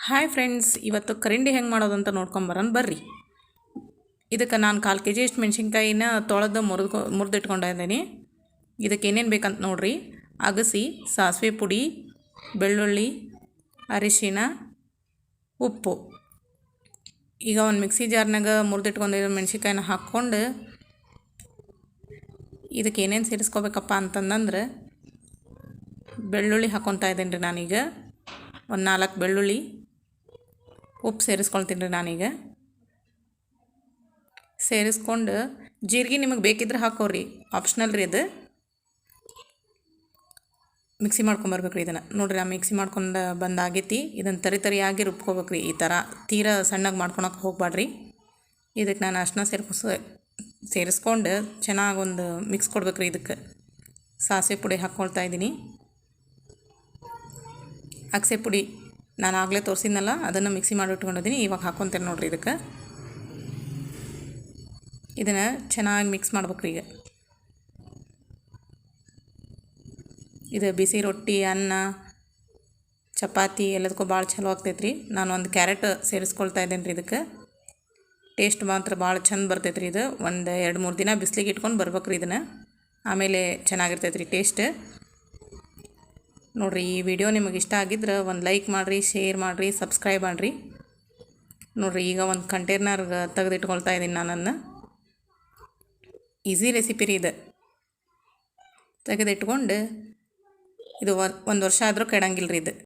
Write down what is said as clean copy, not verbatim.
Hi friends, ಇವತ್ತು ಕರಿಂಡಿ ಹೆಂಗೆ ಮಾಡೋದಂತ ನೋಡ್ಕೊಂಬರೋಣ ಬರ್ರಿ. ಇದಕ್ಕೆ ನಾನು 1/4 kg ಅಷ್ಟು ಮೆಣಸಿನ್ಕಾಯಿನ ತೊಳೆದು ಮುರಿದಿಟ್ಕೊಂಡಿದ್ದೀನಿ. ಇದಕ್ಕೆ ಏನೇನು ಬೇಕಂತ ನೋಡ್ರಿ. ಅಗಸಿ, ಸಾಸಿವೆ ಪುಡಿ, ಬೆಳ್ಳುಳ್ಳಿ, ಅರಿಶಿನ, ಉಪ್ಪು. ಈಗ ಒಂದು ಮಿಕ್ಸಿ ಜಾರ್ನಾಗ ಮುರಿದಿಟ್ಕೊಂಡಿರೋ ಮೆಣಸಿನ್ಕಾಯಿನ ಹಾಕ್ಕೊಂಡು ಇದಕ್ಕೆ ಏನೇನು ಸೇರಿಸ್ಕೋಬೇಕಪ್ಪ ಅಂತಂದ್ರೆ ಬೆಳ್ಳುಳ್ಳಿ ಹಾಕ್ಕೊತಾ ಇದ್ದೀನಿ ರೀ. ನಾನೀಗ ಒಂದು 4 ಬೆಳ್ಳುಳ್ಳಿ, ಉಪ್ಪು ಸೇರಿಸ್ಕೊಳ್ತೀನಿ ರೀ. ನಾನೀಗ ಸೇರಿಸ್ಕೊಂಡು ಜೀರಿಗೆ ನಿಮಗೆ ಬೇಕಿದ್ರೆ ಹಾಕೋರಿ, ಆಪ್ಷನಲ್ ರೀ. ಅದು ಮಿಕ್ಸಿ ಮಾಡ್ಕೊಂಬರ್ಬೇಕು ರೀ. ಇದನ್ನು ನೋಡಿರಿ, ನಾನು ಮಿಕ್ಸಿ ಮಾಡ್ಕೊಂಡು ಬಂದಾಗೈತಿ. ಇದನ್ನು ತರಿಯಾಗಿ ರುಬ್ಕೋಬೇಕು ರೀ. ಈ ಥರ ತೀರಾ ಸಣ್ಣಗೆ ಮಾಡ್ಕೊಳಕ್ಕೆ ಹೋಗ್ಬೇಡ್ರಿ. ಇದಕ್ಕೆ ನಾನು ಅಷ್ಟನ್ನ ಸೇರಿಸ್ಕೊಂಡು ಚೆನ್ನಾಗಿ ಒಂದು ಮಿಕ್ಸ್ ಕೊಡ್ಬೇಕು ರೀ. ಇದಕ್ಕೆ ಸಾಸಿವೆ ಪುಡಿ ಹಾಕ್ಕೊಳ್ತಾ ಇದ್ದೀನಿ. ಅಗಸೆ ಪುಡಿ ನಾನು ಆಗಲೇ ತೋರಿಸಿದ್ನಲ್ಲ, ಅದನ್ನು ಮಿಕ್ಸಿ ಮಾಡಿ ಇಟ್ಕೊಂಡಿದ್ದೀನಿ. ಇವಾಗ ಹಾಕ್ಕೊತೇನೆ ನೋಡಿರಿ. ಇದನ್ನು ಚೆನ್ನಾಗಿ ಮಿಕ್ಸ್ ಮಾಡ್ಬೇಕು ಈಗ. ಇದು ಬಿಸಿ ರೊಟ್ಟಿ, ಅನ್ನ, ಚಪಾತಿ ಎಲ್ಲದಕ್ಕೂ ಭಾಳ ಚಲೋ ಆಗ್ತೈತೆ ರೀ. ನಾನು ಒಂದು ಕ್ಯಾರೆಟ್ ಸೇರಿಸ್ಕೊಳ್ತಾ ಇದ್ದೇನೆ ರೀ. ಇದಕ್ಕೆ ಟೇಸ್ಟ್ ಮಾತ್ರ ಭಾಳ ಚಂದ ಬರ್ತೈತೆ ರೀ. ಇದು ಒಂದು 2-3 ದಿನ ಬಿಸಿಲಿಗೆ ಇಟ್ಕೊಂಡು ಬರ್ಬೇಕು ರೀ. ಇದನ್ನು ಆಮೇಲೆ ಚೆನ್ನಾಗಿರ್ತೈತೆ ರೀ ಟೇಸ್ಟ್. ನೋಡಿರಿ, ಈ ವಿಡಿಯೋ ನಿಮಗೆ ಇಷ್ಟ ಆಗಿದ್ರೆ ಒಂದು ಲೈಕ್ ಮಾಡಿರಿ, ಶೇರ್ ಮಾಡಿರಿ, ಸಬ್ಸ್ಕ್ರೈಬ್ ಮಾಡಿರಿ. ನೋಡಿರಿ, ಈಗ ಒಂದು ಕಂಟೈನರ್ಗೆ ತೆಗೆದಿಟ್ಕೊಳ್ತಾ ಇದ್ದೀನಿ ನಾನು. ಈಸಿ ರೆಸಿಪಿ ರೀ ಇದು. ತೆಗೆದಿಟ್ಕೊಂಡು ಇದು 1 ವರ್ಷ ಆದರೂ ಕೆಡಂಗಿಲ್ಲ ರೀ ಇದು.